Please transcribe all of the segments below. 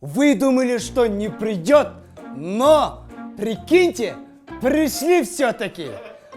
Вы думали, что не придет, но прикиньте, пришли все-таки.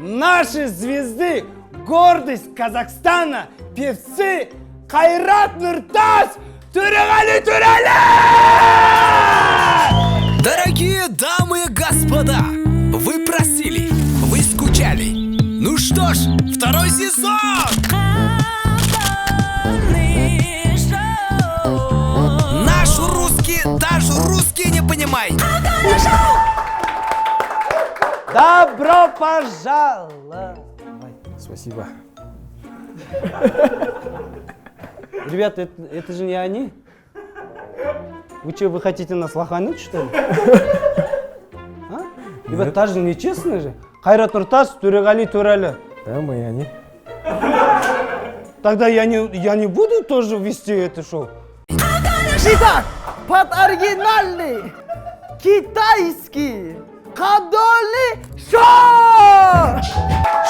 Наши звезды, гордость Казахстана, певцы Кайрат Нуртас, Төреғали Төреәлі! Дорогие дамы и господа, вы просили, вы скучали. Ну что ж, второй сезон! Наш русский, даже русский не понимает. Добро пожаловать! Спасибо. Ребята, это же не они? Вы что, вы хотите нас лохануть, что ли? А? Ребята, даже нечестно же. Кайрат Нуртас, Төреғали Төреәлі. Да, мы и они. Тогда я не буду тоже вести это шоу. Итак, под оригинальный китайский кадоли шоу!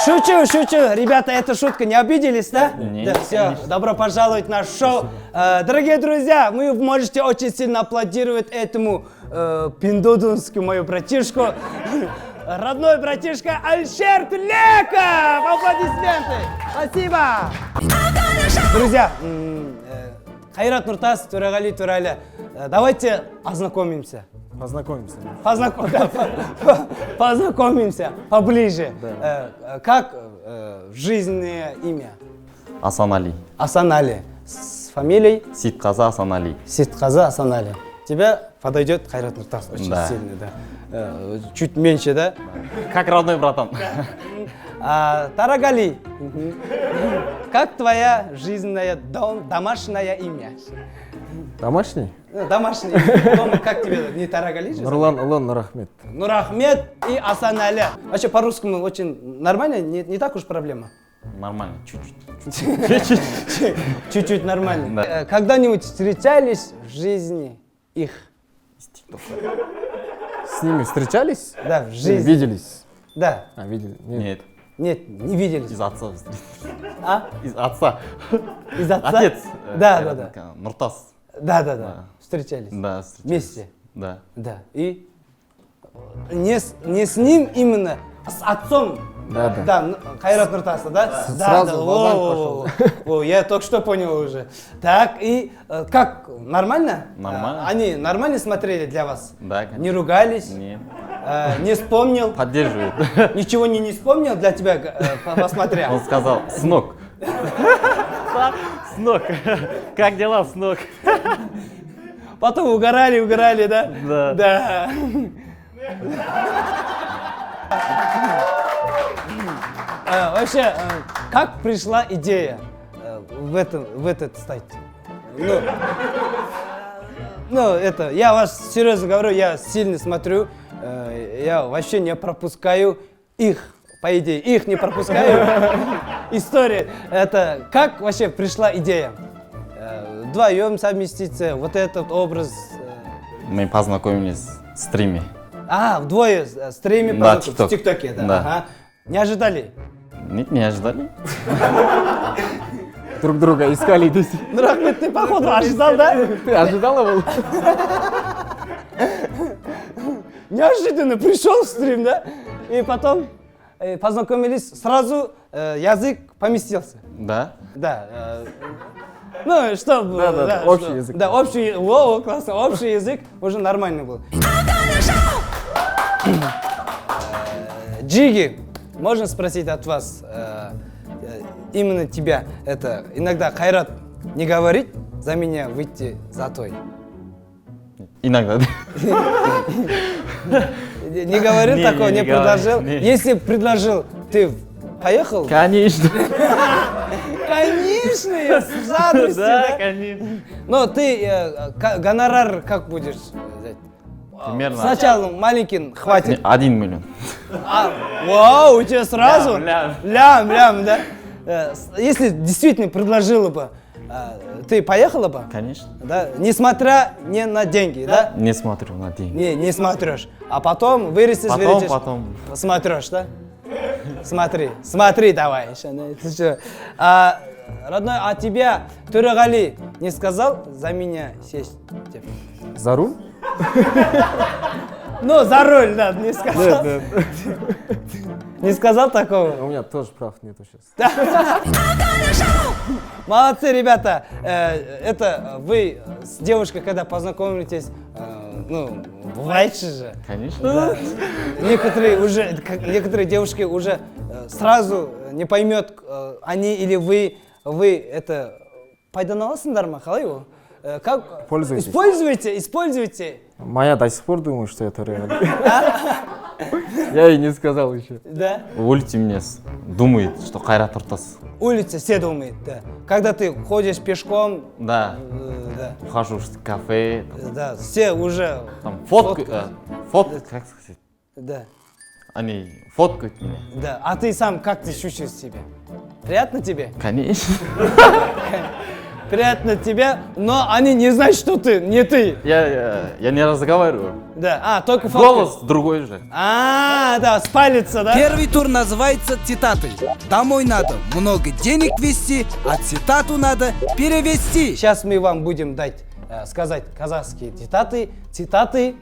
Шучу, шучу. Ребята, это шутка, не обиделись, да? Нет, Да, все, добро пожаловать в наш шоу. Дорогие друзья, вы можете очень сильно аплодировать этому пиндодонскому мою братишку. Родной братишка Альшер Тлеков! Аплодисменты! Спасибо! Друзья, Кайрат Нуртас, Төреғали Төреәлі, давайте ознакомимся. Познакомимся. Познакомимся поближе. Как жизненное имя? Асанали. Асанали. С фамилией? Ситказа Асанали. Ситказа Асанали. Тебе подойдет Кайрат Нуртас очень Да. сильно, да. Чуть меньше, да? Как родной братан. Тарагали. Как твоя жизненное домашнее имя? Домашний? Домашнее. Дома как тебе? Не Тарагали же? Нурлан Улан Нурахмет. Нурахмет и Асанали. Вообще по-русскому очень нормально, не так уж проблема. Нормально, чуть-чуть. Чуть-чуть нормально. Да. Когда-нибудь встречались в жизни их? С ними встречались? Да, в жизни. Виделись? Да. А, видели? Нет. Нет, Нет, не виделись. из отца. А? Из отца. Из отца? Отец. Да, да, да. Нуртас. Да. Встречались. Да, встречались. Вместе. Да. Да. И не с ним именно, а с отцом. Да. Да, Кайрат Нуртаса, да? Сразу ва-банк О, я только что понял уже. Так, и как, нормально? Нормально. Они нормально смотрели для вас? Да, конечно. Не ругались? Нет. Не вспомнил? Поддерживает. Ничего не вспомнил для тебя, посмотря? Он сказал, сынок. Сынок. Как дела, сынок? Потом угорали, да? Да. Да. Вообще, как пришла идея в этот стать? Это, я вас серьезно говорю, я сильно смотрю, я вообще не пропускаю их, по идее, их не пропускаю. История, это как вообще пришла идея? Вдвоем совместиться, вот этот образ. Мы познакомились в стриме. Вдвое стриме Да, в ТикТоке, да. Да. Ага. Не ожидали? Нет, не ожидали. Друг друга искали. Нурахмет, ты походу ожидал, да? Ты ожидал его? Неожиданно пришел в стрим, да? И потом познакомились, сразу язык поместился. Да. Да. Ну, чтобы... Да, общий язык. Да, общий, классно, общий язык уже нормально был. Джиги, можно спросить от вас, именно тебя, это иногда Кайрат не говорит за меня выйти за той? Иногда. Не говорил такого, не предложил? говорит, не. Если предложил, ты поехал? Конечно. Конечно, я с радостью. Да? конечно. Но ты гонорар как будешь взять? Примерно. Сначала маленький хватит. 1 миллион. Вау, у тебя сразу? Лям. Лям, да? Если действительно предложила бы, ты поехала бы? Конечно. Да? Несмотря не на деньги, да? Не смотрю на деньги. Не смотришь. А потом вырастешь, Потом. смотришь, да? Смотри давай. Ты что? Родной, а тебя Төреғали не сказал за меня сесть? За руль? Ну, за руль, да, не сказал. Нет. Не сказал такого? У меня тоже прав нету сейчас. Молодцы, ребята. Это вы с девушкой, когда познакомитесь, ну, бываете же. Конечно. Некоторые девушки уже сразу не поймет, они или вы это пайдаланасыңдар ма, қалай его? Как? Пользуйтесь. Используйте. Моя до сих пор думает, что это реально. Я ей не сказал еще. Да. Улица мне думает, что Кайрат Туртас. Улица все думает, да. Когда ты ходишь пешком, Да. да, Хожу в кафе. да, все уже Там фотка, как сказать? да, Они фоткают меня. да. А ты сам как ты чувствуешь себя? Приятно тебе? Конечно. Приятно тебе, но они не знают, что ты, не ты. Я не разговариваю. Да, только фотка. Голос другой же. Да, спалится, да? Первый тур называется цитаты. Домой надо много денег вести, а цитату надо перевести. Сейчас мы вам будем сказать казахские цитаты,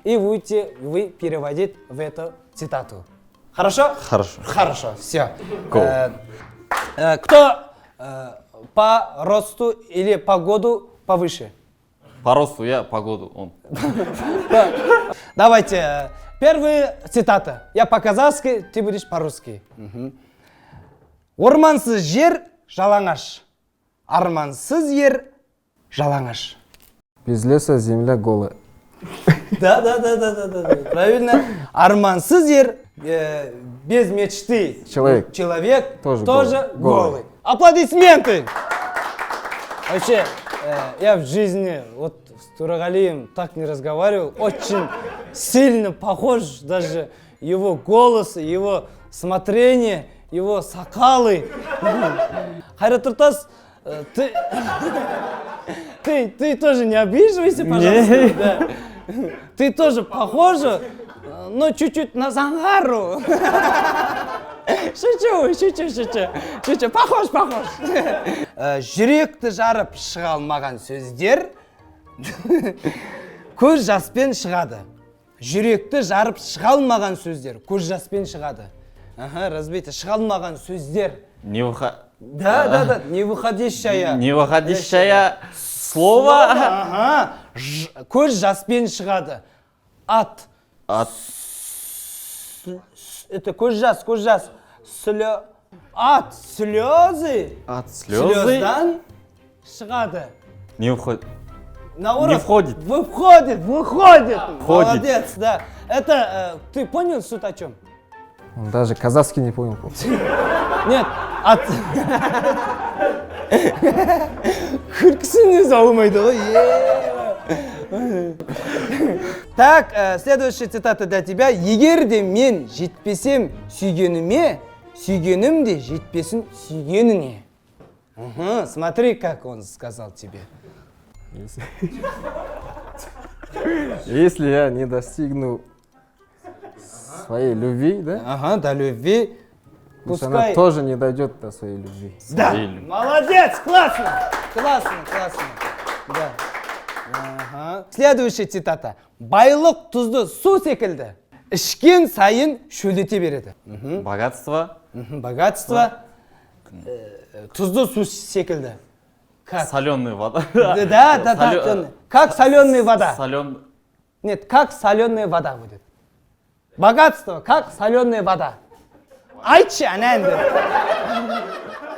и вы переводить в эту цитату. Хорошо? Хорошо. Хорошо, все. Go. Кто по росту или по году повыше? По росту я, по году он. Давайте, первая цитата. Я по-казахски, ты будешь по-русски. Ормансыз жер жалаңаш, армансыз ер жалаңаш. Без леса земля голая. Да, правильно. Армансыз ер, без мечты. Человек тоже голый. Аплодисменты! Вообще, я в жизни вот с Турагалием так не разговаривал. Очень сильно похож, даже его голос, его смотрение, его сакалы. Кайрат Туртас, ты тоже не обижайся, пожалуйста. Да. Ты тоже похожа, но чуть-чуть на Зангару. Шучу. Похож. Жүректі жарып шыға алмаған сөздер көз жаспен шығады. Жүректі жарып шыға алмаған сөздер көз жаспен шығады. Разбейте, шыға алмаған сөздер. Да, не выходящая. Не выходящая слово. Көз жаспен шығады. От. Это көз жас. От слезы. От слезы. Слездан шығады. Не входит. Наоборот, Не входит. Выходит. Молодец, да. Это, ты понял суть о чем? Он даже казахский не понял. Нет, от... Күлкісін алмайды ғой. Так, следующая цитата для тебя. Егер де мен жетпесем сүйгеніме, сүйгенім де жетпесін сүйгеніне. Смотри, как он сказал тебе. Если я не достигну своей любви, да? До любви. Пусть она тоже не дойдет до своей любви. Да, молодец, классно. Да. Следующая цитата. Байлық тұзды су секілді. Ішкен сайын шөлдете береді. Богатство. Богатство. Тұзды су секілді. Как? Соленая вода. Да. Как соленая вода. Нет, как соленая вода будет. Богатство, как соленая вода. Айтшы, әнәнді.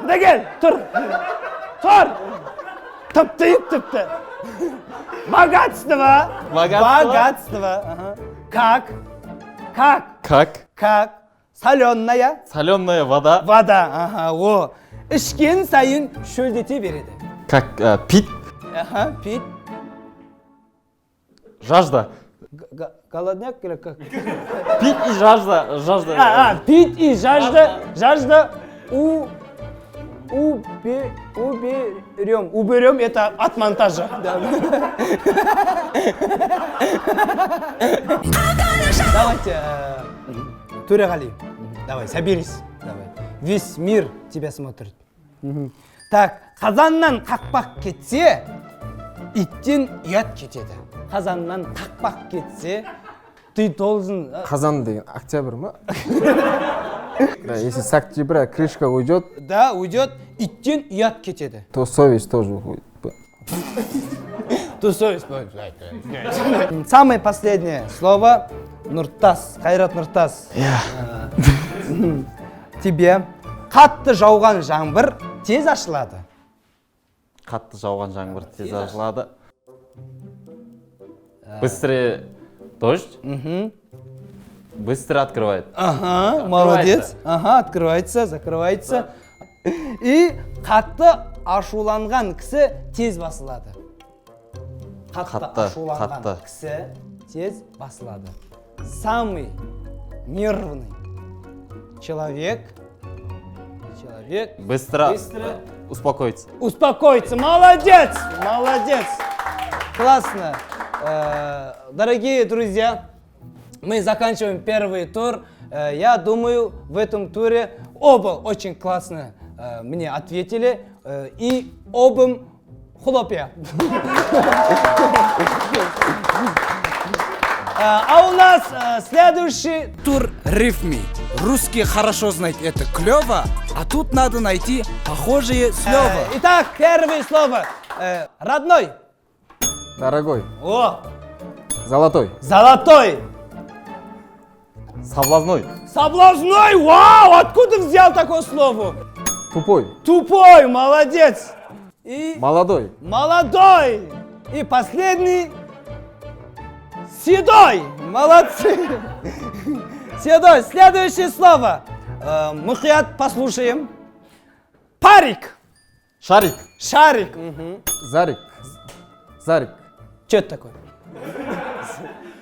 Да кел, тұр. Тіпті. Богатство. Как? Соленая вода. Вода, ішкен сайын шөлдете береді. Как пить. Пить. Жажда. Голодняк или как? Пить и жажда. Пить и жажда. Уберем это от монтажа. Давайте, Турегали, давай, соберись. Давай. Весь мир тебя смотрит. Так, қазаннан қақпақ кетсе, иттен ұят кетеді. қазаннан қақпақ кетсе, ты должен... Қазан деген октябрь ма? Да, если с октября крышка уйдет, Да, уйдет, иттен ұят кетеді. то совесть тоже уходит. То совесть будет. Самое последнее слово Нұртас, Қайрат Нұртас. Тебе қатты жауған жаңбыр тез ашылады. Қатты жауған жаңбыр тез ашылады. Быстрее дождь. Быстро открывает. Ага, молодец. Ага, открывается, закрывается. И қатты ашуланған кісі тез басылады. Қатты ашуланған кісі тез басылады. Самый нервный человек Быстро успокоится. успокоится. Молодец, молодец. Классно. Дорогие друзья, мы заканчиваем первый тур. Я думаю, в этом туре оба очень классно мне ответили. И оба хлопья. А у нас следующий тур рифми. Русские хорошо знают это клево, а тут надо найти похожие слова. Итак, первое слово. Родной. Дорогой, О, золотой, золотой. Соблазной. Соблазной. Вау, откуда взял такое слово? тупой, Тупой, молодец. И молодой, молодой. И последний. Седой. Молодцы. Седой. Следующее слово. Мухият, послушаем. Парик. Шарик. Шарик. Зарик, Зарик. Что это такое?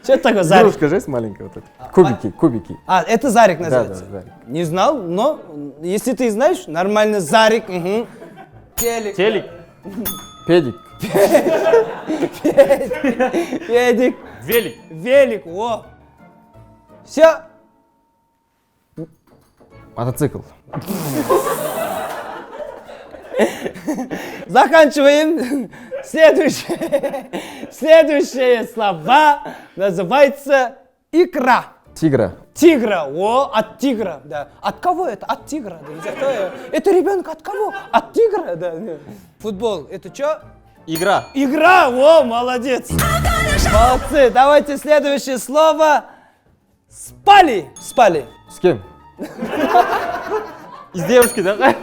Что это такое зарик? Игрушка же есть маленькая вот эта. Кубики, кубики. А, это зарик называется? Да, зарик. Не знал, но если ты знаешь, нормально зарик. Телек. Телек. Педик, Педик. Велик. Велик. О. Все. мотоцикл, Заканчиваем. Следующее слова называется икра. тигра, Тигра. О, от тигра. Да. От кого это? От тигра. Да. Это ребенок от кого? От тигра. Да. Футбол. Это что? Игра. Игра. О, молодец. Молодцы. Давайте следующее слово. Спали. Спали. с кем? С девушкой, да?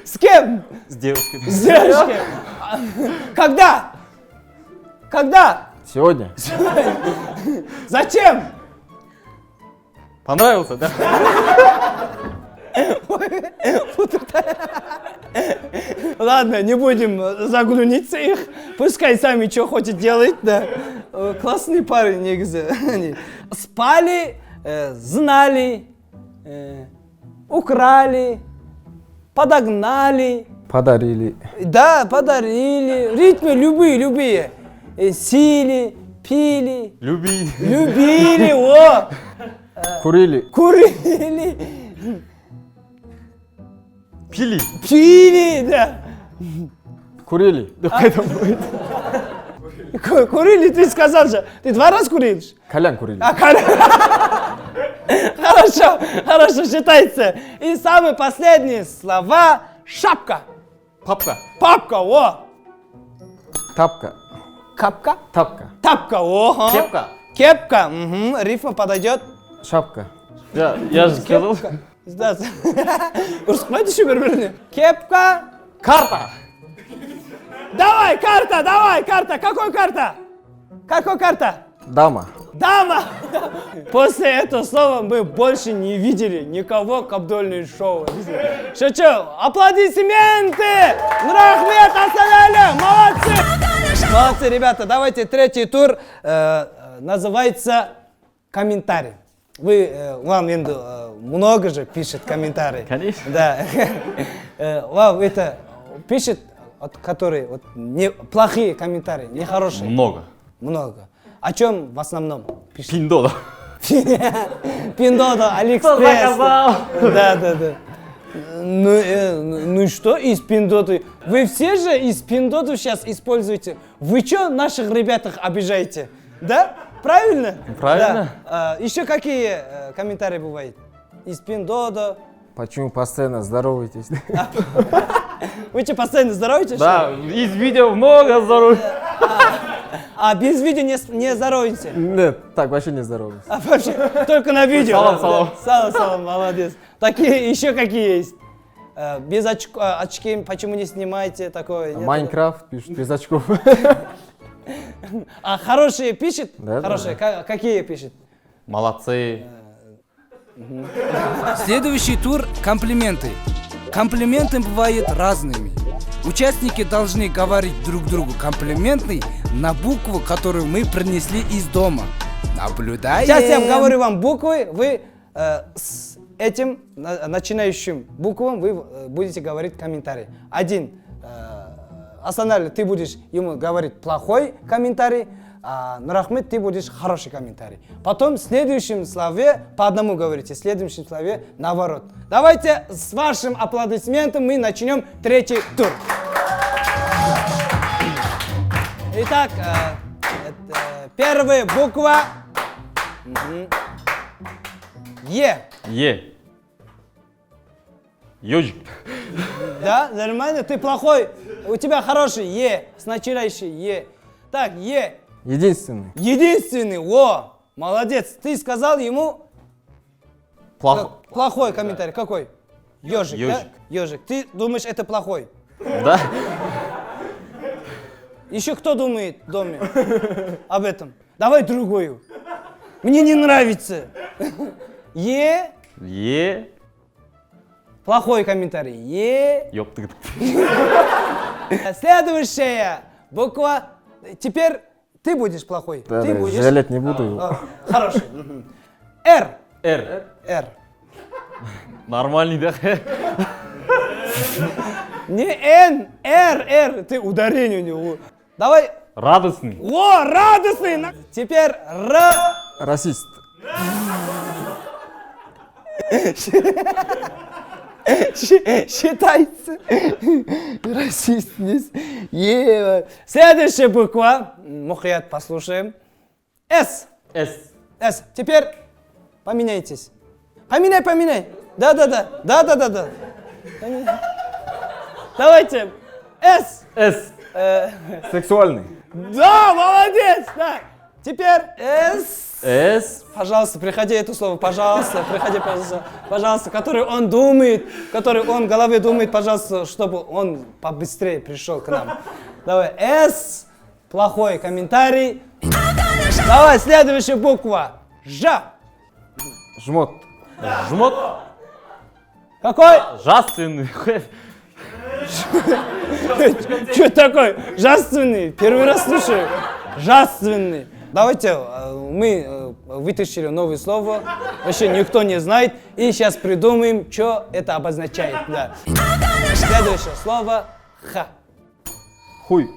С кем? С девушкой. С девушкой. Когда? Когда? Сегодня, Зачем? Понравился, да? Ладно, не будем заглуниться их. Пускай сами что хотят делать, да. Классные пары, негізі. Спали, знали, украли, подогнали. подарили, Да, подарили. Ритмы любые. Сили, пили, Люби. любили, о, курили, курили, Пили. пили, да. курили, Курили, ты сказал же. Ты 2 раза куришь? колян курили, Хорошо, считается. И самые последние слова. Шапка. Папка. Папка, о. тапка, Капка? тапка, Тапка, о. Кепка. Кепка, рифма подойдет. шапка, Я же сказал. Да. Ұрысқымайды еще бір-біріне. Кепка. Карта. Давай, карта. Какой карта? Какой карта? дама, Дама! После этого слова мы больше не видели никого к Абдольной шоу. Шучу! Аплодисменты! Рахмет, Асаляле! Молодцы! Молодцы, ребята, давайте третий тур. Называется комментарий. Вам много же пишет комментарии. Конечно. Да. Вам это пишет, которые плохие комментарии, нехорошие. Много. О чем в основном пишет? Пиндода. Пиндода, Алиэкспресс. заказал? Да. Ну и что из пиндоты? Вы все же из пиндотов сейчас используете. Вы что наших ребятах обижаете? Да? Правильно? Правильно. Да. Еще какие комментарии бывают? Из пиндота. Почему постоянно здороваетесь? Вы что, постоянно здороваетесь? Да, из видео много здоровья. А без видео не здороваетесь? Нет, так вообще не здороваетесь. А вообще только на видео? Салам. Салам, молодец. Такие еще какие есть? Без очки почему не снимаете такое? Нет? Майнкрафт пишут без очков. А хорошие пишет? Да, Хорошие. Какие пишет? Молодцы. Следующий тур – комплименты. Комплименты бывают разными. Участники должны говорить друг другу комплименты на букву, которую мы принесли из дома. Наблюдаем. Сейчас я говорю вам буквы, вы с этим начинающим буквам вы будете говорить комментарий. Один. Останавливай, ты будешь ему говорить плохой комментарий, а Нурахмед, ты будешь хороший комментарий. Потом в следующем слове по одному говорите, в следующем слове наоборот. Давайте с вашим аплодисментом мы начнем третий тур. Итак, первая буква Е. Е. Ежик. Да, нормально, ты плохой, у тебя хороший Е, с начинающей Е. Так, Е. Единственный. Единственный, о, молодец, ты сказал ему плохой комментарий, какой? Ежик, да? Ёжик. Ежик, ты думаешь, это плохой? Да. Еще кто думает в доме об этом? Давай другую. Мне не нравится. Е. Е. Плохой комментарий. Е. Ёптык. Следующая буква. Теперь ты будешь плохой. Да, Ты да, будешь. жалеть не буду его. Хороший. Мгм. Р. Р. Р. Нормальный, да? Не Н. Р. Ты ударение у него. Давай. Радостный. О, радостный. Теперь Р. Расист. Считается. Расист. Следующая буква. Мухаят, послушаем. С. С. С. Теперь поменяйтесь. Поменяй. Да. Давайте. С. С. Сексуальный. Да, молодец. Да. Теперь С. С. Пожалуйста, приходи это слово, пожалуйста, приходи, пожалуйста, который он думает, который он в голове думает, пожалуйста, чтобы он побыстрее пришел к нам. Давай, С, плохой комментарий. Давай, следующая буква, Ж. Жмот. Жмот. Какой? Жасственный. Что такое? Жасственный, первый раз слушаю. Жасственный. Давайте мы вытащили новое слово, вообще никто не знает, и сейчас придумаем, что это обозначает. Да. Следующее слово Х. Хуй.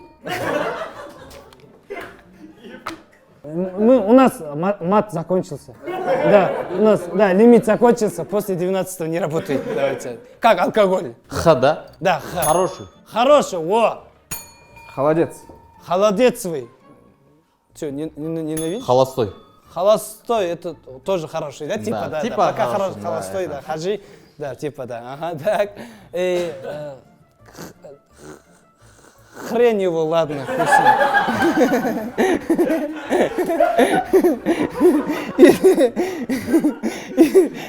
У нас мат закончился. Да, у нас лимит закончился, после 12-го не работает. Давайте. Как алкоголь? Х, да? Да, Х. Хороший. Хороший, во. Холодец. Холодецвый. Что, ненавидишь? Холостой. Холостой, это тоже хороший, да? Типа, да. типа Пока хороший, да, холостой, да. Хаджи, да, типа, да. Ага, так. И, хрень его, ладно,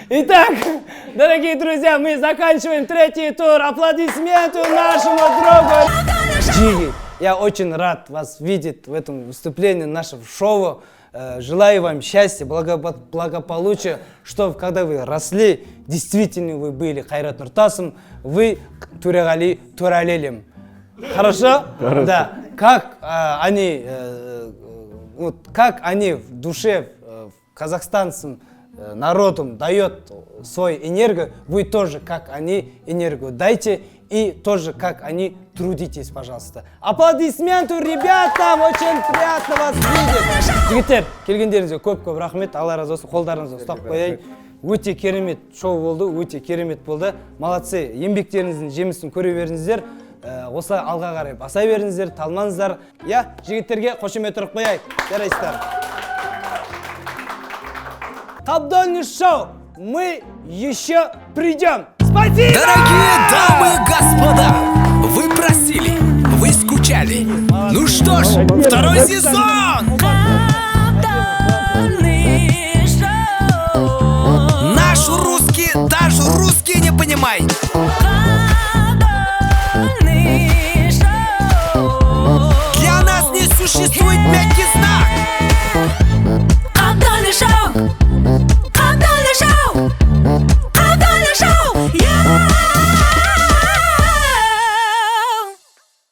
Итак, дорогие друзья, мы заканчиваем третий тур. Аплодисменты нашему другу Джиги. Я очень рад вас видеть в этом выступлении нашего шоу. Желаю вам счастья, благополучия, чтобы когда вы росли, действительно вы были Хайрат Нуртасом, вы Турегали Туралелем. Хорошо? Да. Как они в душе казахстанцам народом дает свою энергию, вы тоже как они энергию дайте и тоже как они трудитесь, пожалуйста. Аплодисменты ребятам, очень приятно вас видеть. Жігіттер, келгендеріңізге көп рахмет, Алла разы болсын, қолдарыңызды ұстап қояйын. өте керемет шоу болды, өте керемет болды. Молодцы, еңбектеріңіздің жемісін көре беріңіздер. Осы алға қарай баса беріңіздер, талмаңыздар. Я, жігіттерге қошемет ұрып қояйық. Жарайсыздар. Қабдольный шоу. Мы еще придем. Спасибо! Дорогие дамы и господа, вы просили, вы скучали. Ну что ж, второй сезон! Наш русский